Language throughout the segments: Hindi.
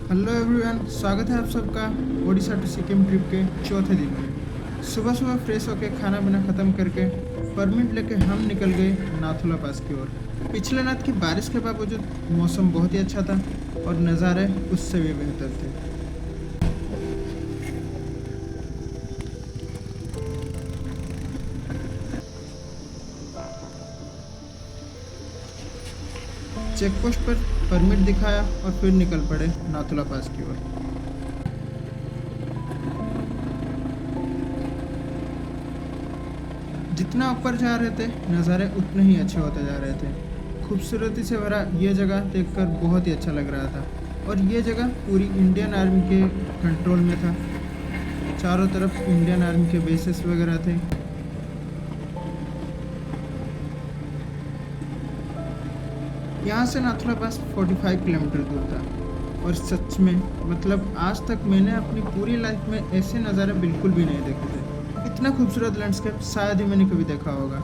हेलो एवरीवन, स्वागत है आप सबका ओडिशा टू सिक्किम ट्रिप के चौथे दिन में। सुबह सुबह फ्रेश होकर खाना पीना ख़त्म करके परमिट लेके हम निकल गए नाथुला पास की ओर। पिछले रात की बारिश के बावजूद मौसम बहुत ही अच्छा था और नज़ारे उससे भी बेहतर थे। चेक पोस्ट पर परमिट दिखाया और फिर निकल पड़े नाथुला पास की ओर। जितना ऊपर जा रहे थे नज़ारे उतने ही अच्छे होते जा रहे थे। खूबसूरती से भरा ये जगह देखकर बहुत ही अच्छा लग रहा था और ये जगह पूरी इंडियन आर्मी के कंट्रोल में था। चारों तरफ इंडियन आर्मी के बेसेस वगैरह थे। यहाँ से नाथुला पास 45 किलोमीटर दूर था और सच में मतलब आज तक मैंने अपनी पूरी लाइफ में ऐसे नज़ारे बिल्कुल भी नहीं देखे थे। इतना खूबसूरत लैंडस्केप शायद ही मैंने कभी देखा होगा।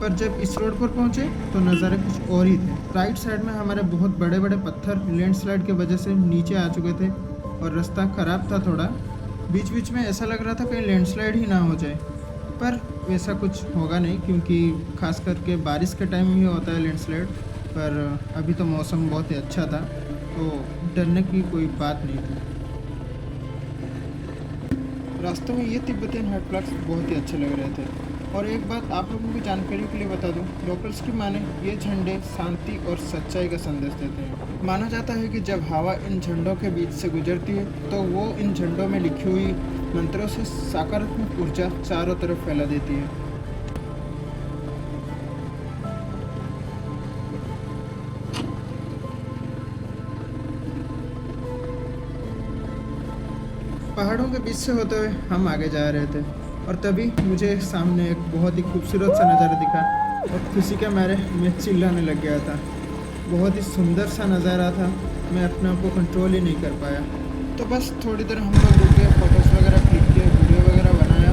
पर जब इस रोड पर पहुंचे तो नज़ारे कुछ और ही थे। राइट साइड में हमारे बहुत बड़े बड़े पत्थर लैंडस्लाइड की वजह से नीचे आ चुके थे और रास्ता खराब था थोड़ा। बीच बीच में ऐसा लग रहा था कहीं लैंडस्लाइड ही ना हो जाए, पर वैसा कुछ होगा नहीं क्योंकि खास करके बारिश के टाइम ही होता है लैंडस्लाइड। पर अभी तो मौसम बहुत ही अच्छा था तो डरने की कोई बात नहीं थी। रास्तों में ये तिब्बतियन हट फ्लैग्स बहुत ही अच्छे लग रहे थे। और एक बात आप लोगों की जानकारी के लिए बता दूं, लोकल्स की माने ये झंडे शांति और सच्चाई का संदेश देते हैं। माना जाता है कि जब हवा इन झंडों के बीच से गुजरती है तो वो इन झंडों में लिखी हुई मंत्रों से सकारात्मक ऊर्जा चारों तरफ फैला देती है। पहाड़ों के बीच से होते हुए हम आगे जा रहे थे और तभी मुझे सामने एक बहुत ही खूबसूरत सा नज़ारा दिखा और खुशी के मारे मैं चिल्लाने लग गया था। बहुत ही सुंदर सा नज़ारा था, मैं अपने आप को कंट्रोल ही नहीं कर पाया। तो बस थोड़ी देर हम लोग रुके, फोटोज़ वगैरह क्लिक किए, वीडियो वगैरह बनाया।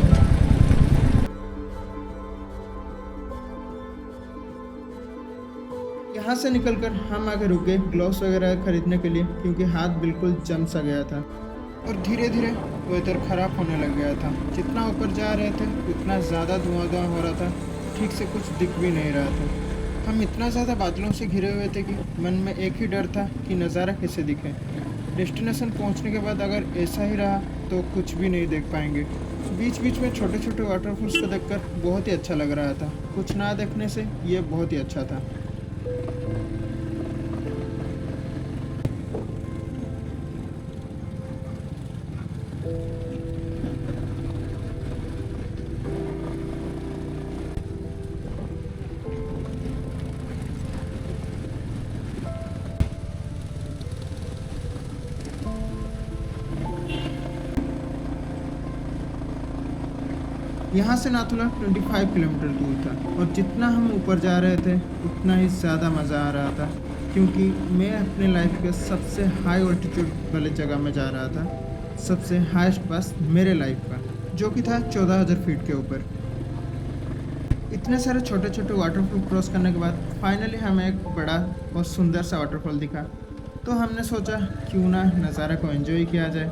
यहाँ से निकलकर हम आगे रुके ग्लव्स वगैरह खरीदने के लिए क्योंकि हाथ बिल्कुल जम सा गया था और धीरे धीरे वेदर ख़राब होने लग गया था। जितना ऊपर जा रहे थे उतना ज़्यादा धुआं धुआं हो रहा था, ठीक से कुछ दिख भी नहीं रहा था। हम इतना ज़्यादा बादलों से घिरे हुए थे कि मन में एक ही डर था कि नज़ारा कैसे दिखे। डेस्टिनेशन पहुंचने के बाद अगर ऐसा ही रहा तो कुछ भी नहीं देख पाएंगे। बीच बीच में छोटे छोटे वाटरफॉल्स को देखकर बहुत ही अच्छा लग रहा था। कुछ ना देखने से ये बहुत ही अच्छा था। यहाँ से नाथुला 25 किलोमीटर दूर था और जितना हम ऊपर जा रहे थे उतना ही ज़्यादा मज़ा आ रहा था क्योंकि मैं अपने लाइफ के सबसे हाई ऑल्टीट्यूड वाले जगह में जा रहा था। सबसे हाईएस्ट पास मेरे लाइफ का, जो कि था 14,000 फीट के ऊपर। इतने सारे छोटे छोटे वाटरफॉल क्रॉस करने के बाद फाइनली हमें एक बड़ा और सुंदर सा वाटरफॉल दिखा। तो हमने सोचा क्यों ना नज़ारे को एंजॉय किया जाए।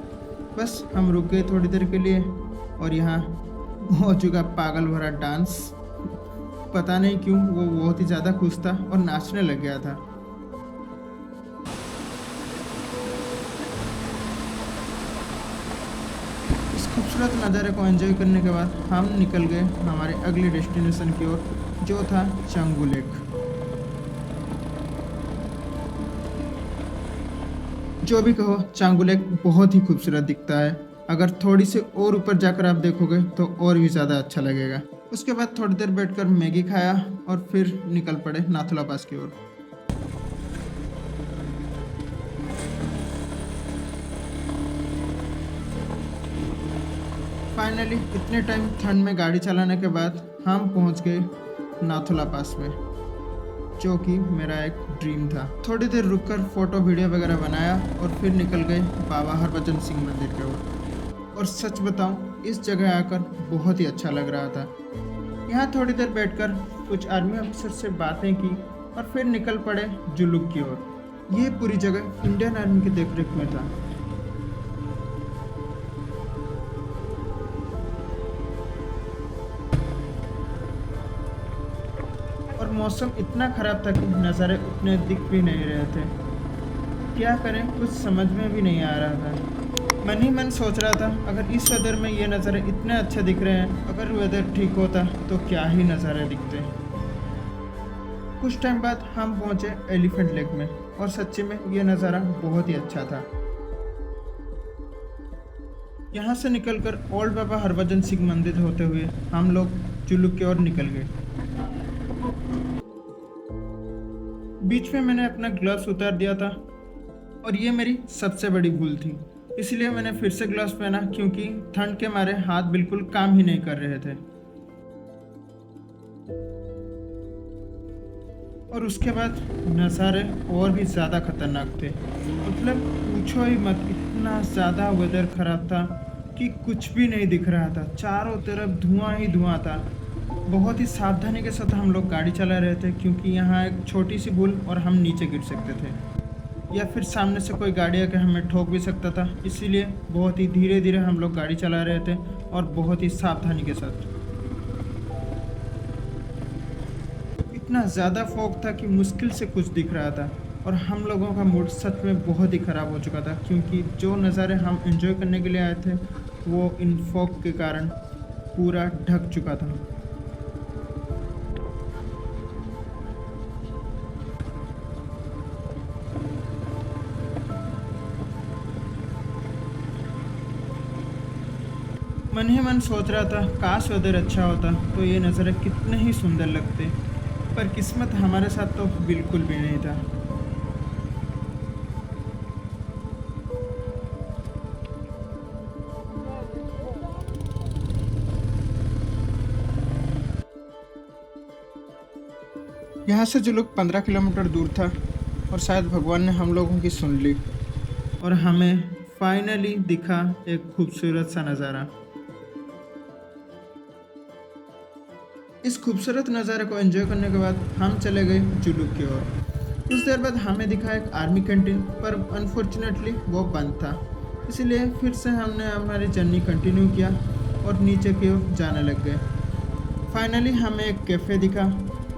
बस हम रुक गए थोड़ी देर के लिए और यहाँ हो चुका पागल भरा डांस। पता नहीं क्यों वो बहुत ही ज़्यादा खुश था और नाचने लग गया था। इस खूबसूरत नज़ारे को एंजॉय करने के बाद हम निकल गए हमारे अगले डेस्टिनेशन की ओर, जो था चांगू लेक। जो भी कहो, चांगू लेक बहुत ही खूबसूरत दिखता है। अगर थोड़ी सी और ऊपर जाकर आप देखोगे तो और भी ज़्यादा अच्छा लगेगा। उसके बाद थोड़ी देर बैठकर मैगी खाया और फिर निकल पड़े नाथुला पास की ओर। फाइनली इतने टाइम ठंड में गाड़ी चलाने के बाद हम पहुंच गए नाथुला पास में, जो कि मेरा एक ड्रीम था। थोड़ी देर रुककर फ़ोटो वीडियो वगैरह बनाया और फिर निकल गए बाबा हरभजन सिंह मंदिर के ओर। और सच बताऊं, इस जगह आकर बहुत ही अच्छा लग रहा था। यहाँ थोड़ी देर बैठकर कुछ आर्मी ऑफिसर से बातें की और फिर निकल पड़े जुलूक की ओर। ये पूरी जगह इंडियन आर्मी की देखरेख में था। और मौसम इतना खराब था कि नज़ारे उतने दिख भी नहीं रहे थे। क्या करें, कुछ समझ में भी नहीं आ रहा था। मन ही मन सोच रहा था, अगर इस वेदर में ये नज़ारे इतने अच्छे दिख रहे हैं, अगर वेदर ठीक होता तो क्या ही नज़ारे दिखते। कुछ टाइम बाद हम पहुंचे एलिफेंट लेक में, और सच्ची में ये नज़ारा बहुत ही अच्छा था। यहाँ से निकलकर ओल्ड बाबा हरभजन सिंह मंदिर होते हुए हम लोग जुलू की ओर निकल गए। बीच में मैंने अपना ग्लव्स उतार दिया था, और ये मेरी सबसे बड़ी भूल थी। इसलिए मैंने फिर से ग्लव्स पहना, क्योंकि ठंड के मारे हाथ बिल्कुल काम ही नहीं कर रहे थे। और उसके बाद नज़ारे और भी ज़्यादा खतरनाक थे। मतलब पूछो ही मत, इतना ज़्यादा वेदर ख़राब था कि कुछ भी नहीं दिख रहा था। चारों तरफ धुआं ही धुआं था। बहुत ही सावधानी के साथ हम लोग गाड़ी चला रहे थे, क्योंकि यहाँ एक छोटी सी भूल और हम नीचे गिर सकते थे, या फिर सामने से कोई गाड़ी आके हमें ठोक भी सकता था। इसीलिए बहुत ही धीरे धीरे हम लोग गाड़ी चला रहे थे, और बहुत ही सावधानी के साथ। इतना ज़्यादा फॉग था कि मुश्किल से कुछ दिख रहा था, और हम लोगों का मूड सच में बहुत ही ख़राब हो चुका था, क्योंकि जो नज़ारे हम एंजॉय करने के लिए आए थे वो इन फॉग के कारण पूरा ढक चुका था। मन ही मन सोच रहा था, काश वेदर अच्छा होता तो ये नज़ारे कितने ही सुंदर लगते, पर किस्मत हमारे साथ तो बिल्कुल भी नहीं था। यहाँ से जुलूक 15 किलोमीटर दूर था, और शायद भगवान ने हम लोगों की सुन ली, और हमें फाइनली दिखा एक खूबसूरत सा नज़ारा। इस खूबसूरत नज़ारे को एंजॉय करने के बाद हम चले गए जुलू की ओर। कुछ देर बाद हमें दिखा एक आर्मी कैंटीन, पर अनफॉर्चुनेटली वो बंद था। इसलिए फिर से हमने हमारी जर्नी कंटिन्यू किया और नीचे की ओर जाने लग गए। फाइनली हमें एक कैफ़े दिखा।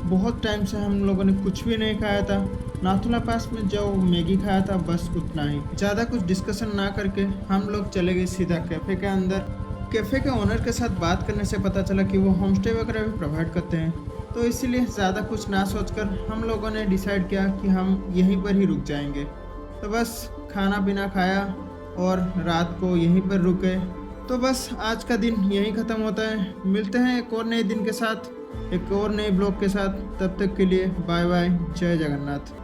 बहुत टाइम से हम लोगों ने कुछ भी नहीं खाया था। नाथुला पास में जो मैगी खाया था बस उतना ही। ज़्यादा कुछ डिस्कशन ना करके हम लोग चले गए सीधा कैफ़े के अंदर। कैफ़े के ओनर के साथ बात करने से पता चला कि वो होम स्टे वगैरह भी प्रोवाइड करते हैं, तो इसीलिए ज़्यादा कुछ ना सोचकर हम लोगों ने डिसाइड किया कि हम यहीं पर ही रुक जाएंगे। तो बस खाना पीना खाया और रात को यहीं पर रुके। तो बस आज का दिन यहीं ख़त्म होता है। मिलते हैं एक और नए दिन के साथ, एक और नए ब्लॉग के साथ। तब तक के लिए बाय बाय, जय जगन्नाथ।